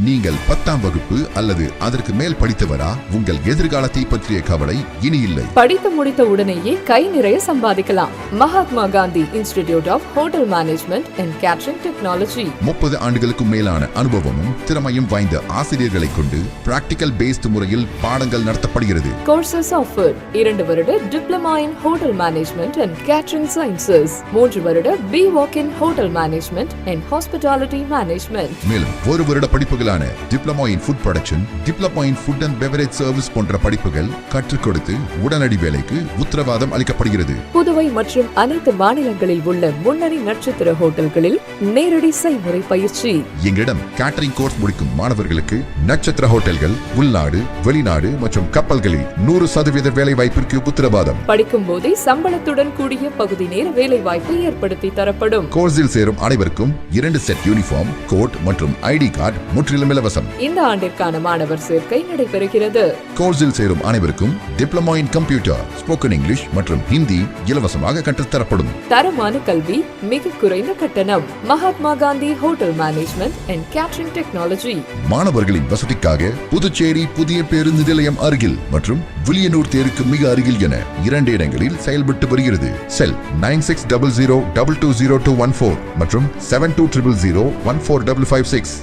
நீங்கள் 10ஆம் வகுப்பு அல்லது அதற்கு மேல் படித்தவரா? உங்கள் எதிர்காலத்தை பற்றிய கவலை இனி இல்லை. படித்து முடித்த உடனேயே கை நிறைய சம்பாதிக்கலாம். Mahatma Gandhi institute of hotel management and catering technology. 30 ஆண்டுகளுக்கும் மேலான அனுபவமும் திறமையும் வாய்ந்த ஆசிரியர்களை கொண்டு பிராக்டிகல் பேஸ்ட் முறையில் பாடங்கள் நடத்தப்படுகிறது. கோர்சஸ் ஆஃபர்ட் 2 வருட diploma in hotel management and catering sciences, 3 வருட BWalk in hotel management and hospitality management. மேலும் 1 வருட படிப்புகளான diploma in food production, diploma in food and beverage service போன்ற படிப்புகள் கற்றுக் கொடுத்து உடனடி வேலைக்கு உத்தரவாதம் அளிக்கப்படுகிறது. புதுவை மற்றும் அனைத்து மாநிலங்களில் உள்ள முன்னணி நட்சத்திர ஹோட்டல்களில் நேரடி செய்முறை பயிற்சி. எங்களிடம் கேட்டரிங் கோர்ஸ் முடிக்கும் மாணவர்களுக்கு நட்சத்திர ஹோட்டல்கள், உள்நாடு, வெளிநாடு மற்றும் கப்பல்களில் 100% வேலை வாய்ப்பிற்கு உத்தரவாதம். படிக்கும் போதே சம்பளத்துடன் கூடிய பகுதி நேர வேலை வாய்ப்பு ஏற்படுத்தி தரப்படும். கோர்ஸில் சேரும் அனைவருக்கும் 2 செட் யூனிஃபார்ம், கோட் மற்றும் ஐடி கார்டு முற்றிலும் இலவசம். இந்த ஆண்டிற்கான மாணவர் சேர்க்கை நடைபெறுகிறது. கோர்ஸில் சேரும் அனைவருக்கும் diploma in computer, spoken English மற்றும் ஹிந்தி இலவசமாக கற்றுத்தரப்படும். தரமான கல்வி, மிக குறைந்த கட்டணம். Mahatma Gandhi hotel management and catering technology. மாணவர்களின் வசதிக்காக புதுச்சேரி புதிய பேருந்து நிலையம் அருகில் மற்றும் வில்லியனூர் தேருக்கு மிக அருகில் என 2 இடங்களில் செயல்பட்டு வருகிறது. செல் 9600220214 மற்றும் 7200014556.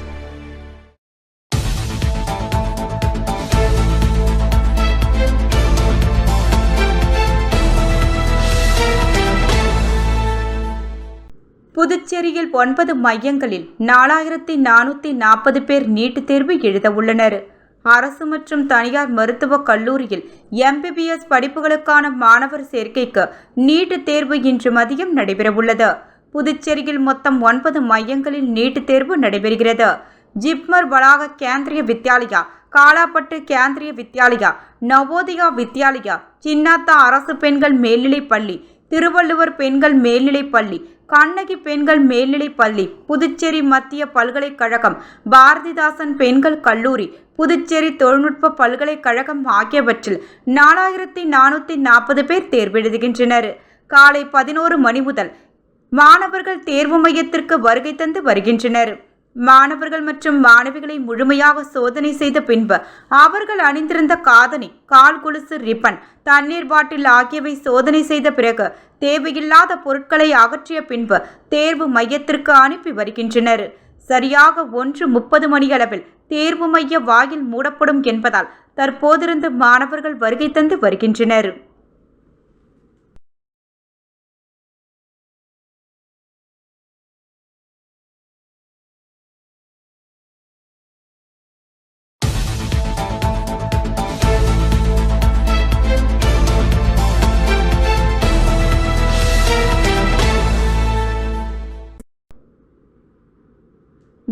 புதுச்சேரியில் 9 மையங்களில் 4440 பேர் நீட் தேர்வு எழுத உள்ளனர். அரசு மற்றும் தனியார் மருத்துவக் கல்லூரியில் MBBS படிப்புகளுக்கான மாணவர் சேர்க்கைக்கு நீட் தேர்வு இன்று மதியம் நடைபெறவுள்ளது. புதுச்சேரியில் மொத்தம் 9 மையங்களில் நீட் தேர்வு நடைபெறுகிறது. ஜிப்மர் வளாக கேந்திரிய வித்யாலயா, காலாப்பட்டு கேந்திரிய வித்யாலயா, நவோதயா வித்யாலயா, சின்னாத்தா அரசு பெண்கள் மேல்நிலைப் பள்ளி, திருவள்ளுவர் பெண்கள் மேல்நிலைப் பள்ளி, கண்ணகி பெண்கள் மேல்நிலைப் பள்ளி, புதுச்சேரி மத்திய பல்கலைக்கழகம், பாரதிதாசன் பெண்கள் கல்லூரி, புதுச்சேரி தொழில்நுட்ப பல்கலைக்கழகம் ஆகியவற்றில் 4440 பேர் தேர்வெழுதுகின்றனர். காலை 11 மணி முதல் மாணவர்கள் தேர்வு மையத்திற்கு வருகை தந்து வருகின்றனர். மாணவர்கள் மற்றும் மாணவிகளை முழுமையாக சோதனை செய்த பின்பு அவர்கள் அணிந்திருந்த காதணி, கால் கொலுசு, ரிப்பன், தண்ணீர் பாட்டில் ஆகியவை சோதனை செய்த பிறகு தேவையில்லாத பொருட்களை அகற்றிய பின்பு தேர்வு மையத்திற்கு அனுப்பி வருகின்றனர். சரியாக 1:30 மணியளவில் தேர்வு மைய வாயில் மூடப்படும் என்பதால் தற்போதிருந்து மாணவர்கள் வருகை தந்து வருகின்றனர்.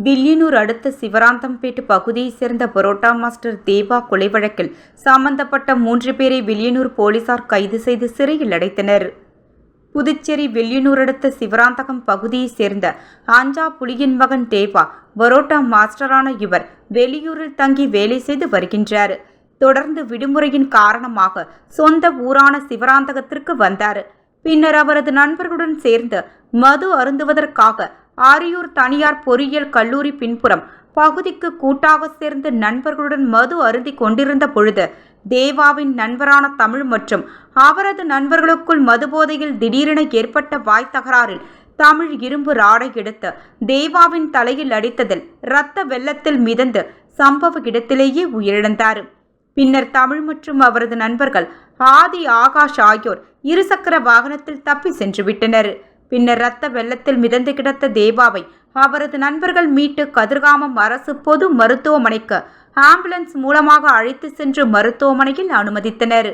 வில்லியனூர் அடுத்த சிவராந்தம்பேட்டு பகுதியைச் சேர்ந்த பரோட்டா மாஸ்டர் தேவா கொலை வழக்கில் சம்பந்தப்பட்ட 3 பேரை வில்லியனூர் போலீசார் கைது செய்து சிறையில் அடைத்தனர். புதுச்சேரி வில்லியனூர் அடுத்த சிவராந்தகம் பகுதியைச் சேர்ந்த ஆஞ்சா புலியின் மகன் தேவா பரோட்டா மாஸ்டரான இவர் வெளியூரில் தங்கி வேலை செய்து வருகின்றார். தொடர்ந்து விடுமுறையின் காரணமாக சொந்த ஊரான சிவராந்தகத்திற்கு வந்தார். பின்னர் அவரது நண்பர்களுடன் சேர்ந்து மது அருந்துவதற்காக ஆரியூர் தனியார் பொறியியல் கல்லூரி பின்புறம் பகுதிக்கு கூட்டாக சேர்ந்து நண்பர்களுடன் மது அருந்தி கொண்டிருந்த பொழுது தேவாவின் நண்பரான தமிழ் மற்றும் அவரது நண்பர்களுக்குள் மதுபோதையில் திடீரென ஏற்பட்ட வாய் தகராறில் தமிழ் இரும்பு ராடை எடுத்து தேவாவின் தலையில் அடித்ததில் இரத்த வெள்ளத்தில் மிதந்து சம்பவ இடத்திலேயே உயிரிழந்தார். பின்னர் தமிழ் மற்றும் அவரது நண்பர்கள் ஆதி, ஆகாஷ் ஆகியோர் இருசக்கர வாகனத்தில் தப்பி சென்று விட்டனர். பின்னர் இரத்த வெள்ளத்தில் மிதந்து கிடந்த தேவாவை அவரது நண்பர்கள் மீட்டு கதிர்காமம் அரசு பொது மருத்துவமனைக்கு ஆம்புலன்ஸ் மூலமாக அழைத்து சென்று மருத்துவமனையில் அனுமதித்தனர்.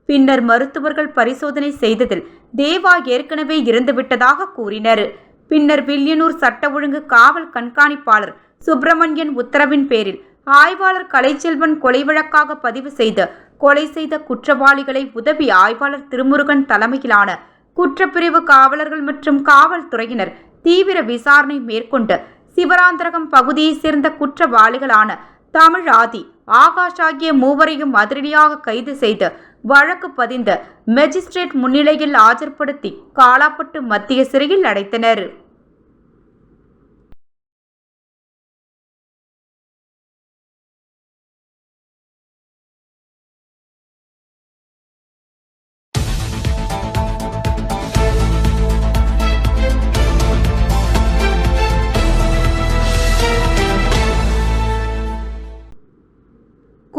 பின்னர் மருத்துவர்கள் பரிசோதனை செய்ததில் தேவா ஏற்கனவே இறந்துவிட்டதாக கூறினர். பின்னர் வில்லியனூர் சட்ட ஒழுங்கு காவல் கண்காணிப்பாளர் சுப்பிரமணியன் உத்தரவின் பேரில் ஆய்வாளர் கலைச்செல்வன் கொலை வழக்காக பதிவு செய்து கொலை செய்த குற்றவாளிகளை உதவி ஆய்வாளர் திருமுருகன் தலைமையிலான குற்றப்பிரிவு காவலர்கள் மற்றும் காவல்துறையினர் தீவிர விசாரணை மேற்கொண்டு சிவராந்தகம் பகுதியைச் சேர்ந்த குற்றவாளிகளான தமிழ், ஆதி, ஆகாஷ் ஆகிய 3வரையும் அதிரடியாக கைது செய்து வழக்கு பதிந்து மேஜிஸ்ட்ரேட் முன்னிலையில் ஆஜர்படுத்தி காலாப்பட்டு மத்திய சிறையில் அடைத்தனர்.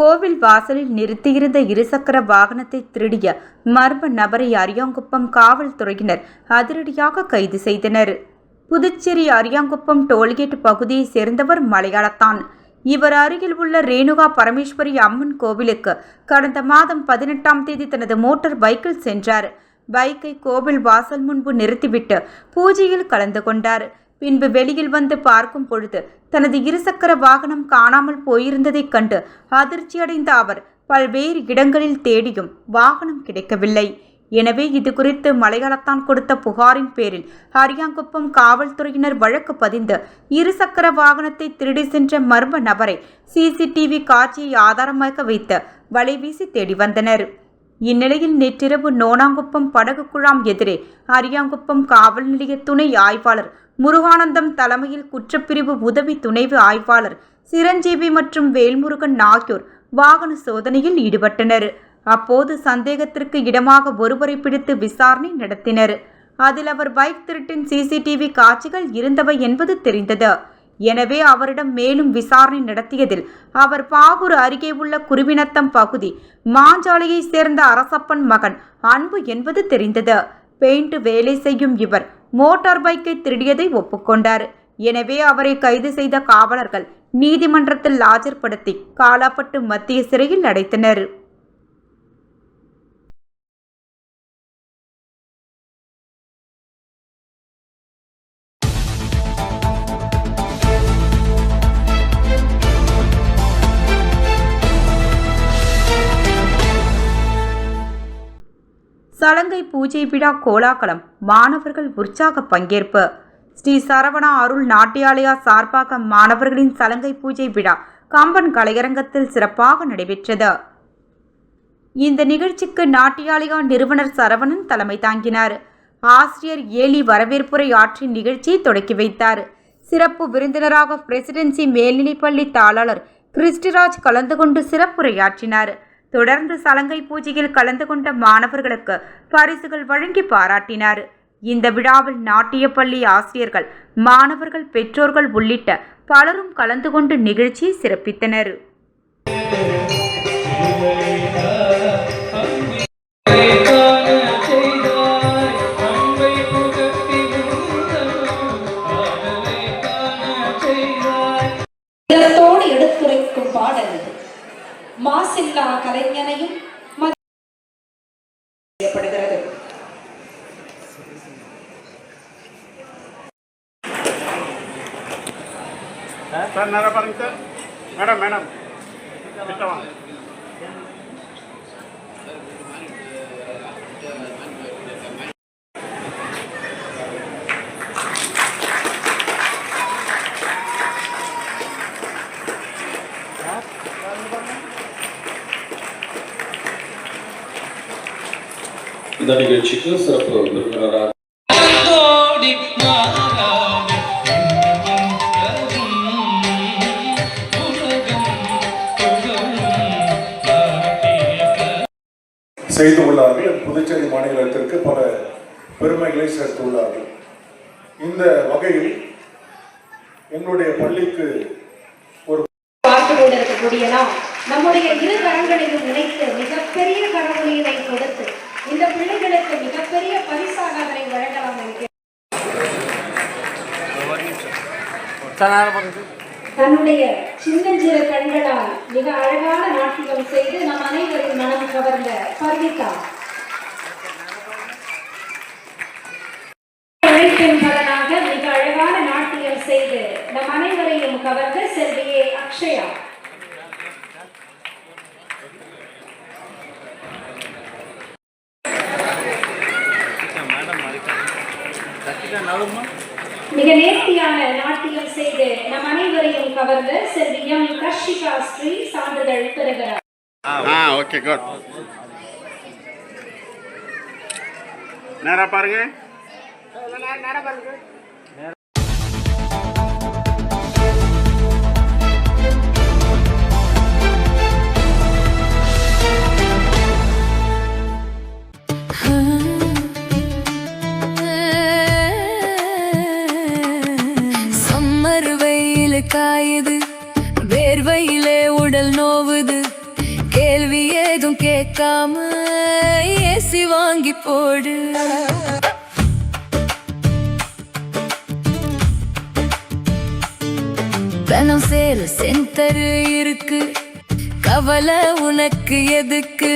கோவில் வாசலில் நிறுத்தியிருந்த இருசக்கர வாகனத்தை திருடிய மர்ம நபரை அரியாங்குப்பம் காவல்துறையினர் அதிரடியாக கைது செய்தனர். புதுச்சேரி அரியாங்குப்பம் டோல்கேட் பகுதியைச் சேர்ந்தவர் மலையாளத்தான். இவர் அருகில் உள்ள ரேணுகா பரமேஸ்வரி அம்மன் கோவிலுக்கு கடந்த மாதம் 18ஆம் தேதி தனது மோட்டார் பைக்கில் சென்றார். பைக்கை கோவில் வாசல் முன்பு நிறுத்திவிட்டு பூஜையில் கலந்து கொண்டார். பின்பு வெளியில் வந்து பார்க்கும் பொழுது தனது இருசக்கர வாகனம் காணாமல் போயிருந்ததைக் கண்டு அதிர்ச்சியடைந்த அவர் பல்வேறு இடங்களில் தேடியும் வாகனம் கிடைக்கவில்லை. எனவே இது குறித்து மலையாளத்தான் கொடுத்த புகாரின் பேரில் அரியாங்குப்பம் காவல்துறையினர் வழக்கு பதிந்து இருசக்கர வாகனத்தை திருடி சென்ற மர்ம நபரை சிசிடிவி காட்சியை ஆதாரமாக வைத்து வலைவீசி தேடி வந்தனர். இந்நிலையில் நேற்றிரவு நோனாங்குப்பம் படகு குழாம் எதிரே அரியாங்குப்பம் காவல் நிலைய துணை ஆய்வாளர் முருகானந்தம் தலைமையில் குற்றப்பிரிவு உதவி துணைவு ஆய்வாளர் சிரஞ்சீவி மற்றும் வேல்முருகன் ஆகியோர் வாகன சோதனையில் ஈடுபட்டனர். அப்போது சந்தேகத்திற்கு இடமாக ஒருவரை பிடித்து விசாரணை நடத்தினர். அதில் அவர் பைக் திருட்டின் சிசிடிவி காட்சிகள் இருந்தவை என்பது தெரிந்தது. எனவே அவரிடம் மேலும் விசாரணை நடத்தியதில் அவர் பாகூர் அருகே உள்ள குருவினத்தம் பகுதி மாஞ்சாலையை சேர்ந்த அரசப்பன் மகன் அன்பு என்பது தெரிந்தது. பெயிண்ட் வேலை செய்யும் இவர் மோட்டார் பைக்கை திருடியதை ஒப்புக்கொண்டார். எனவே அவரை கைது செய்த காவலர்கள் நீதிமன்றத்தில் ஆஜர்படுத்தி காலாப்பட்டு மத்திய சிறையில் அடைத்தனர். சலங்கை பூஜை விழா கோலாகலம், மாணவர்கள் உற்சாக பங்கேற்பு. ஸ்ரீ சரவணா அருள் நாட்டியாலயா சார்பாக மாணவர்களின் சலங்கை பூஜை விழா கம்பன் கலையரங்கத்தில் சிறப்பாக நடைபெற்றது. இந்த நிகழ்ச்சிக்கு நாட்டியாலயா நிறுவனர் சரவணன் தலைமை தாங்கினார். ஆசிரியர் ஏலி வரவேற்புரை ஆற்றி நிகழ்ச்சியை தொடக்கி வைத்தார். சிறப்பு விருந்தினராக பிரசிடென்சி மேல்நிலைப்பள்ளி தாளாளர் கிறிஸ்டிராஜ் கலந்து கொண்டு சிறப்புரையாற்றினார். தொடர்ந்து சலங்கை பூஜையில் கலந்து கொண்ட மாணவர்களுக்கு பரிசுகள் வழங்கி பாராட்டினார். இந்த விழாவில் நாட்டிய பள்ளி ஆசிரியர்கள், மாணவர்கள், பெற்றோர்கள் உள்ளிட்ட பலரும் கலந்து கொண்டு நிகழ்ச்சியை சிறப்பித்தனர். எடுத்துரைக்கும் பாடல் மாசில்லா கலைஞனையும் செய்யப்படுகிறது. சார் நேரா பாருங்க சார். மேடம் மேடம் கிட்ட வாங்க. இந்த நிகழ்ச்சிக்கு சிறப்பு விருந்தினராக செய்துள்ளார்கள். புதுச்சேரி மாநிலத்திற்கு பல பெருமைகளை சேர்த்துள்ளார்கள். இந்த வகையில் என்னுடைய பள்ளிக்கு ஒரு பார்த்து கொண்டிருக்கக்கூடிய நாம் நம்முடைய இரு கரங்களையும் இணைத்து மிகப்பெரிய கரவொலியினை கொடுத்து இந்த பிள்ளைகளுக்கு மிகப்பெரிய பரிசாக அதனை வழங்கலாம் என்கிறேன். தன்னுடைய சின்னஞ்சிறு கண்களால் மிக அழகான நாட்டியம் செய்து நம் அனைவரின் மனம் கவர்ந்த பர்விகா, உழைப்பின் பலனாக மிக அழகான நாட்டியம் செய்து நம் அனைவரையும் கவர்ந்த செல்வியே அக்ஷயா, மிக நேர்த்தியான நாட்டியம் செய்து நம் அனைவரையும் கவர்ந்த செல்வி எம் கர்ஷிகா ஸ்ரீ சான்றிதழ் பெறுகிறார். Okay good. நேரா பாருங்க. நேரா பாருங்க. காயுது வேர்வையிலே உடல் நோவுது, கேள்வி ஏதும் கேட்காம ஏசி வாங்கி போடு. தனம் சேல் சென்டர் இருக்கு, கவலை உனக்கு எதுக்கு?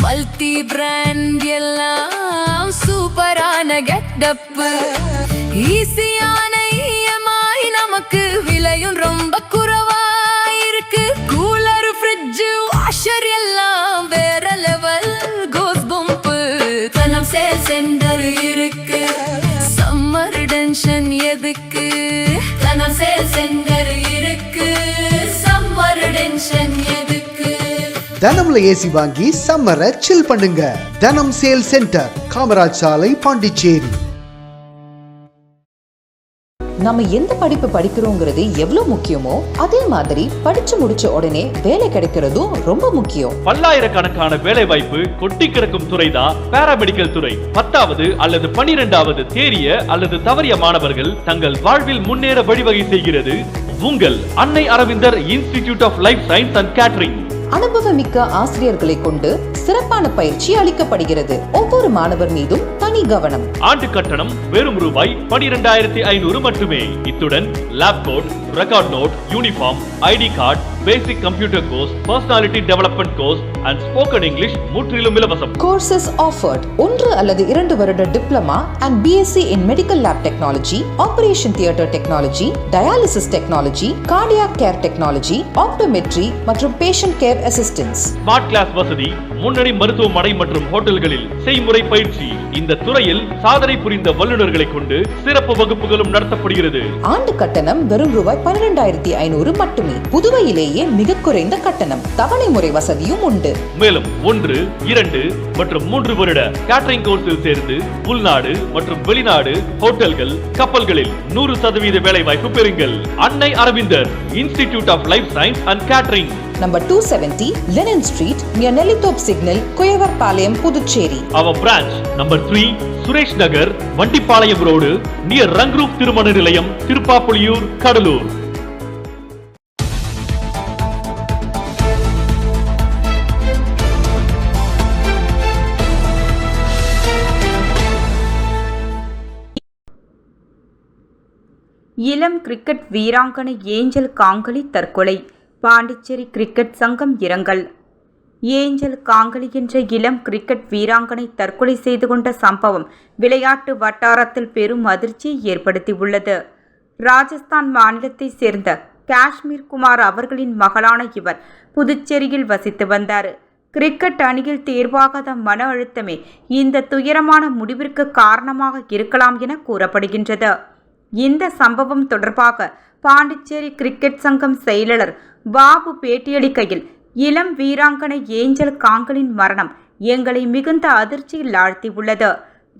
மல்டி பிராண்ட் எல்லாம் சூப்பரான கெட்டப்பு, ஈஸியான EMI, நமக்கு விலையும் ரொம்ப குறைவா இருக்கு. கூலர், ஃப்ரிட்ஜ், வாஷர் எல்லாம் வேற லெவல் கோஸ் பம்பு. தனம் சேல் சென்டர் இருக்கு, சம்மர் டென்ஷன் எதுக்கு? தனம் சேல் சென்டர் இருக்கு, சம்மர் டென்ஷன் எதுக்கு? தனம்ல ஏசி வாங்கி சம்மரை சில் பண்ணுங்க. தனம் சேல் சென்டர், காமராஜ் சாலை, பாண்டிச்சேரி. நம்ம எந்த படிப்பு படிக்கிறோங்கிறது எவ்வளவு முக்கியமோ அதே மாதிரி படிச்சு முடிச்ச உடனே வேலை கிடைக்கிறதும் ரொம்ப முக்கியம். பல்லாயிரக்கணக்கான வேலை வாய்ப்பு கொட்டி கிடக்கும் துறைதான் பாராமெடிக்கல் துறை. 10வது அல்லது 12வது தேறிய அல்லது தவறிய மாணவர்கள் தங்கள் வாழ்வில் முன்னேற வழிவகை செய்கிறது உங்கள் Annai Aravindar institute of life science and catering. அனுபவமிக்க ஆசிரியர்களை கொண்டு சிறப்பான பயிற்சி அளிக்கப்படுகிறது. ஒவ்வொரு மாணவர் மீதும் தனி கவனம். ஆண்டு கட்டணம் வெறும் ரூபாய் 12,500 மட்டுமே. இத்துடன் lab coat, record note, uniform, ID card, basic computer course, personality development course and spoken English முற்றிலும் இலவசம். கோர்சஸ் ஆஃபர்ட் 1 அல்லது 2 வருட diploma and BSc in medical lab technology, operation theatre technology, dialysis technology, cardiac care technology, optometry மற்றும் patient care assistance. Smart class வசதி, முன்னணி மருத்துவமனை மற்றும் ஹோட்டல்களில் செய்முறை பயிற்சி. இந்த துறையில் சாதனை புரிந்த வல்லுநர்களை கொண்டு சிறப்பு வகுப்புகளும் நடத்தப்படுகிறது. ஆண்டு கட்டணம் வெறும் ரூபாய் 12,500 மட்டுமே. புதுவையிலேயே மிக குறைந்த கட்டணம். தவணை முறை வசதியும் உண்டு. மேலும் 1, 2 மற்றும் 3 வருட கேட்டரிங் கோர்ஸில் சேர்ந்து உள்நாடு மற்றும் வெளிநாடு ஹோட்டல்கள், கப்பல்களில் 100% வேலை வாய்ப்பு பெறுங்கள். Annai Aravindar institute of life science and catering, number 270 Lenin street, near Nellithope signal, Kuyavarpalayam, Puducherry. Our branch number 3 Suresh Nagar, Vandipalayam road, near Rangroop திருமண நிலையம், திருப்பாப்புலியூர், கடலூர். இளம் கிரிக்கெட் வீராங்கனை ஏஞ்சல் காங்கலி தற்கொலை. பாண்டிச்சேரி கிரிக்கெட் சங்கம் இரங்கல். ஏஞ்சல் காங்கலி என்ற இளம் கிரிக்கெட் வீராங்கனை தற்கொலை செய்து கொண்ட சம்பவம் விளையாட்டு வட்டாரத்தில் பெரும் அதிர்ச்சியை ஏற்படுத்தியுள்ளது. ராஜஸ்தான் மாநிலத்தை சேர்ந்த காஷ்மீர் குமார் அவர்களின் மகளான இவர் புதுச்சேரியில் வசித்து வந்தார். கிரிக்கெட் அணியில் தேர்வாகாத மன அழுத்தமே இந்த துயரமான முடிவிற்கு காரணமாக இருக்கலாம் என கூறப்படுகின்றது. இந்த சம்பவம் தொடர்பாக பாண்டிச்சேரி கிரிக்கெட் சங்கம் செயலாளர் பாபு பேட்டியளிக்கையில், இளம் வீராங்கனை ஏஞ்சல் காங்கலின் மரணம் எங்களை மிகுந்த அதிர்ச்சியில் ஆழ்த்தியுள்ளது.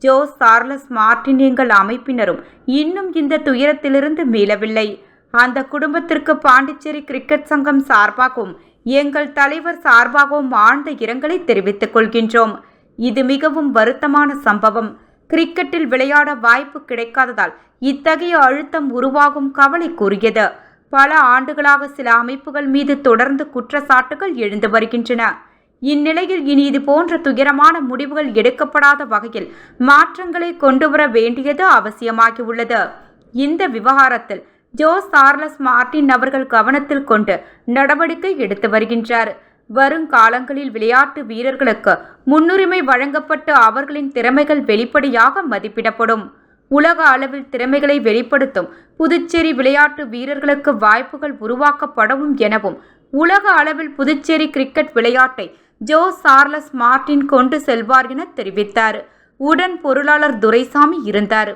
ஜோஸ் சார்லஸ் மார்டின் எங்கள் அமைப்பினரும் இன்னும் இந்த துயரத்திலிருந்து மீளவில்லை. அந்த குடும்பத்திற்கு பாண்டிச்சேரி கிரிக்கெட் சங்கம் சார்பாகவும் எங்கள் தலைவர் சார்பாகவும் ஆழ்ந்த இரங்கலை தெரிவித்துக் கொள்கின்றோம். இது மிகவும் வருத்தமான சம்பவம். கிரிக்கெட்டில் விளையாட வாய்ப்பு கிடைக்காததால் இத்தகைய அழுத்தம் உருவாகும் கவலை கூறியது. பல ஆண்டுகளாக சில அமைப்புகள் மீது தொடர்ந்து குற்றச்சாட்டுகள் எழுந்து வருகின்றன. இந்நிலையில் இனி இது போன்ற துயரமான முடிவுகள் எடுக்கப்படாத வகையில் மாற்றங்களை கொண்டுவர வேண்டியது அவசியமாகியுள்ளது. இந்த விவகாரத்தில் ஜோஸ் சார்லஸ் மார்டின் அவர்கள் கவனத்தில் கொண்டு நடவடிக்கை எடுத்து வருகின்றார். வருங்காலங்களில் விளையாட்டு வீரர்களுக்கு முன்னுரிமை வழங்கப்பட்டு அவர்களின் திறமைகள் வெளிப்படையாக மதிப்பிடப்படும். உலக அளவில் திறமைகளை வெளிப்படுத்தும் புதுச்சேரி விளையாட்டு வீரர்களுக்கு வாய்ப்புகள் உருவாக்கப்படவும் எனவும் உலக அளவில் புதுச்சேரி கிரிக்கெட் விளையாட்டை ஜோஸ் சார்லஸ் மார்டின் கொண்டு செல்வார் என தெரிவித்தார். உடன் பொருளாளர் துரைசாமி இருந்தார்.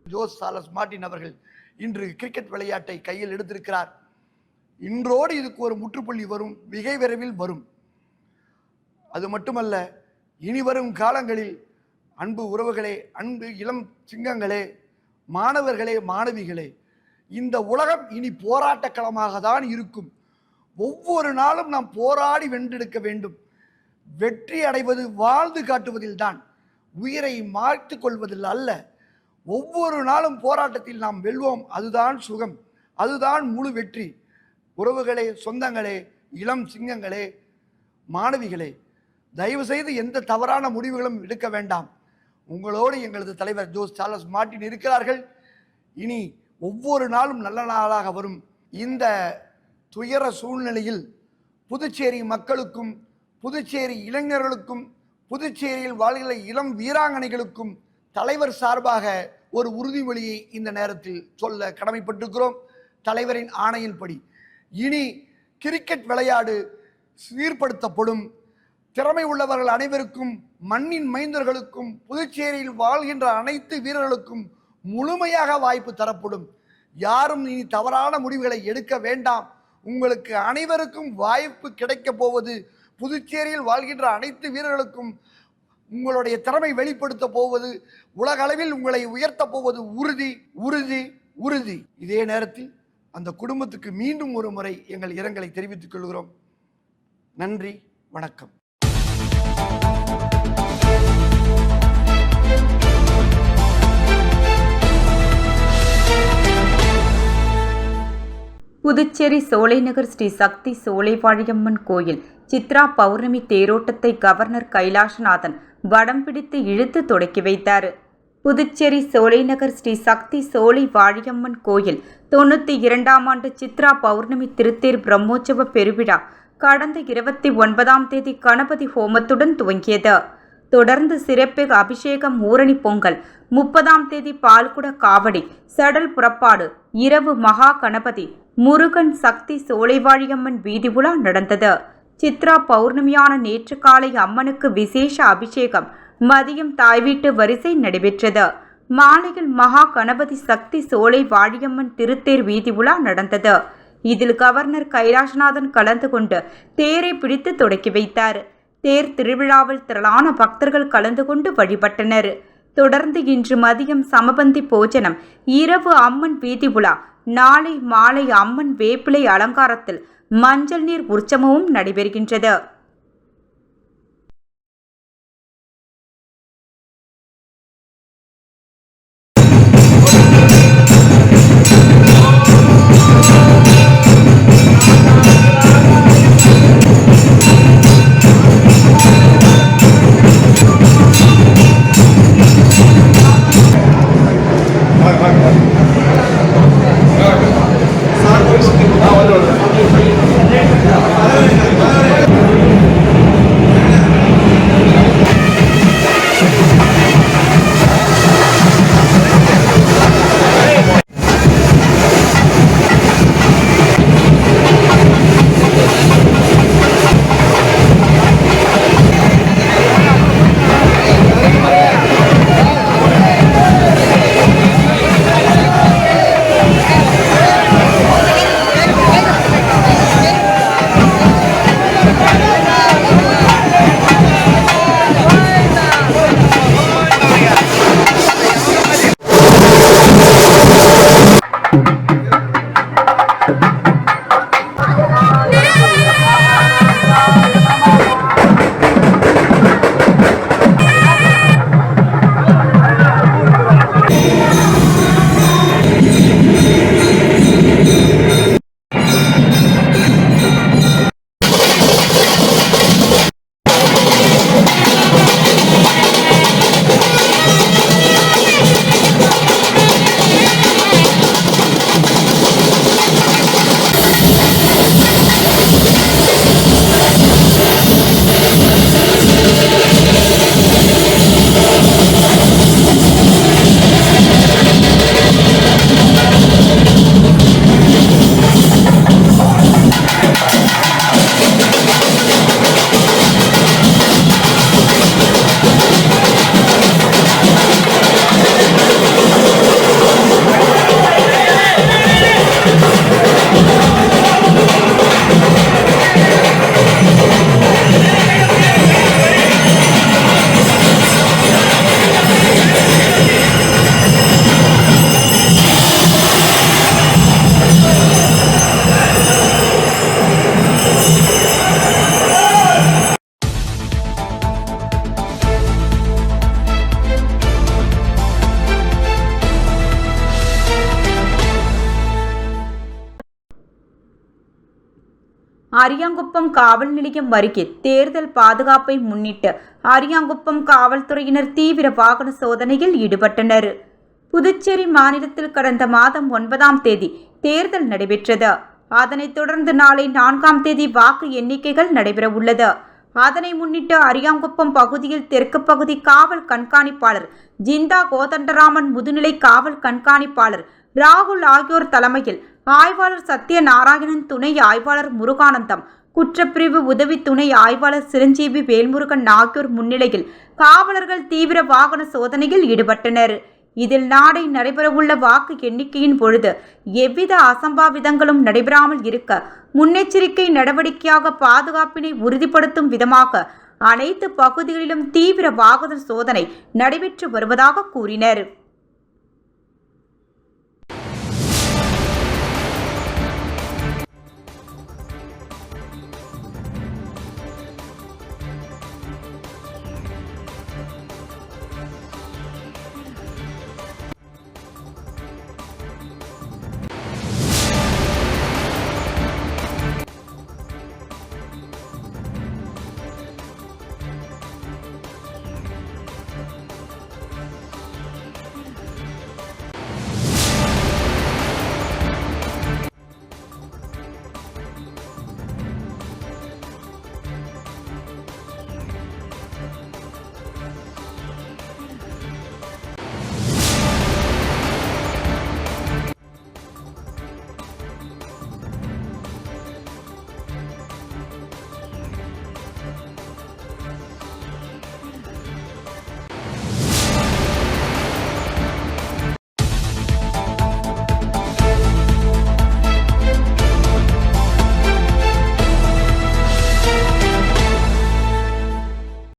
ஜோஸ் சார்லஸ் மார்டின் அவர்கள் இன்று கிரிக்கெட் விளையாட்டை கையில் எடுத்திருக்கிறார். இன்றோடு இதுக்கு ஒரு முற்றுப்புள்ளி வரும், மிக விரைவில் வரும். அது மட்டுமல்ல, இனி வரும் காலங்களில் அன்பு உறவுகளே, அன்பு இளம் சிங்கங்களே, மாணவர்களே, மாணவிகளே, இந்த உலகம் இனி போராட்ட களமாக தான் இருக்கும். ஒவ்வொரு நாளும் நாம் போராடி வென்றெடுக்க வேண்டும். வெற்றி அடைவது வாழ்ந்து காட்டுவதில் தான், உயிரை மாய்த்து கொள்வதில் அல்ல. ஒவ்வொரு நாளும் போராட்டத்தில் நாம் வெல்வோம். அதுதான் சுகம், அதுதான் முழு வெற்றி. உறவுகளே, சொந்தங்களே, இளம் சிங்கங்களே, மாணவிகளே, தயவு செய்து எந்த தவறான முடிவுகளும் எடுக்க வேண்டாம். உங்களோடு எங்களது தலைவர் ஜோஸ் சார்லஸ் மார்ட்டின் இருக்கிறார்கள். இனி ஒவ்வொரு நாளும் நல்ல நாளாக வரும். இந்த துயர சூழ்நிலையில் புதுச்சேரி மக்களுக்கும், புதுச்சேரி இளைஞர்களுக்கும், புதுச்சேரியில் வாழ்கிற இளம் வீராங்கனைகளுக்கும் தலைவர் சார்பாக ஒரு உறுதிமொழியை இந்த நேரத்தில் சொல்ல கடமைப்பட்டிருக்கிறோம். தலைவரின் ஆணையின்படி இனி கிரிக்கெட் விளையாடு சீர்படுத்தப்படும். திறமை உள்ளவர்கள் அனைவருக்கும், மண்ணின் மைந்தர்களுக்கும், புதுச்சேரியில் வாழ்கின்ற அனைத்து வீரர்களுக்கும் முழுமையாக வாய்ப்பு தரப்படும். யாரும் இனி தவறான முடிவுகளை எடுக்க வேண்டாம். உங்களுக்கு அனைவருக்கும் வாய்ப்பு கிடைக்கப் போவது, புதுச்சேரியில் வாழ்கின்ற அனைத்து வீரர்களுக்கும் உங்களுடைய திறமை வெளிப்படுத்த போவது, உலக அளவில் உங்களை உயர்த்த போவது உறுதி, உறுதி, உறுதி. இதே நேரத்தில் அந்த குடும்பத்துக்கு மீண்டும் ஒரு முறை எங்கள் இரங்கலை தெரிவித்துக் கொள்கிறோம். நன்றி, வணக்கம். புதுச்சேரி சோலைநகர் ஸ்ரீ சக்தி சோலைவாழியம்மன் கோயில் சித்ரா பௌர்ணமி தேரோட்டத்தை கவர்னர் கைலாசநாதன் வடம் பிடித்து இழுத்து தொடக்கி வைத்தார். புதுச்சேரி சோலைநகர் ஸ்ரீ சக்தி சோலை வாழியம்மன் கோயில் 92ஆம் ஆண்டு சித்ரா பௌர்ணமி திருத்தேர் பிரம்மோற்சவ பெருவிழா கடந்த 29ஆம் தேதி கணபதி ஹோமத்துடன் துவங்கியது. தொடர்ந்து சிறப்பு அபிஷேகம், ஊரணி பொங்கல், 30ஆம் தேதி பால்குட காவடி, சடல் புறப்பாடு, இரவு மகா கணபதி, முருகன் சக்தி சோலைவாழியம்மன் வீதி உலா நடந்தது. சித்ரா பௌர்ணமியான நேற்று காலை அம்மனுக்கு விசேஷ அபிஷேகம், மதியம் தாய் வீட்டு வரிசை நடைபெற்றது. மாலையில் மகா கணபதி சக்தி சோலை வாழியம்மன் திருத்தேர் வீதி உலா நடந்தது. இதில் கவர்னர் கைலாசநாதன் கலந்து கொண்டு தேரை பிடித்து தொடக்கி வைத்தார். தேர் திருவிழாவில் திரளான பக்தர்கள் கலந்து கொண்டு வழிபட்டனர். தொடர்ந்து இன்று மதியம் சமபந்தி போஜனம், இரவு அம்மன் வீதி உலா, நாளை மாலை அம்மன் வேப்பிலை அலங்காரத்தில் மஞ்சள் நீர் உற்சவமும் நடைபெறுகின்றது. சார் அரியாங்குப்பம் காவல் நிலையம் அருகே தேர்தல் பாதுகாப்பை முன்னிட்டு அரியாங்குப்பம் காவல்துறையினர் தீவிர வாகன சோதனையில் ஈடுபட்டனர். புதுச்சேரி மாநிலத்தில் கடந்த மாதம் 9ஆம் தேதி தேர்தல் நடைபெற்றது. அதனைத் தொடர்ந்து நாளை 4ஆம் தேதி வாக்கு எண்ணிக்கைகள் நடைபெற உள்ளது. அதனை முன்னிட்டு அரியாங்குப்பம் பகுதியில் தெற்கு பகுதி காவல் கண்காணிப்பாளர் ஜிந்தா கோதண்டராமன், முதுநிலை காவல் கண்காணிப்பாளர் ராகுல் ஆகியோர் தலைமையில் ஆய்வாளர் சத்யநாராயணன், துணை ஆய்வாளர் முருகானந்தம், குற்றப்பிரிவு உதவி துணை ஆய்வாளர் சிரஞ்சீவி வேல்முருகன் ஆகியோர் முன்னிலையில் காவலர்கள் தீவிர வாகன சோதனையில் ஈடுபட்டனர். இதில் நாளை நடைபெறவுள்ள வாக்கு எண்ணிக்கையின் பொழுது எவ்வித அசம்பாவிதங்களும் நடைபெறாமல் இருக்க முன்னெச்சரிக்கை நடவடிக்கையாக பாதுகாப்பினை உறுதிப்படுத்தும் விதமாக அனைத்து பகுதிகளிலும் தீவிர வாகன சோதனை நடைபெற்று வருவதாக கூறினர்.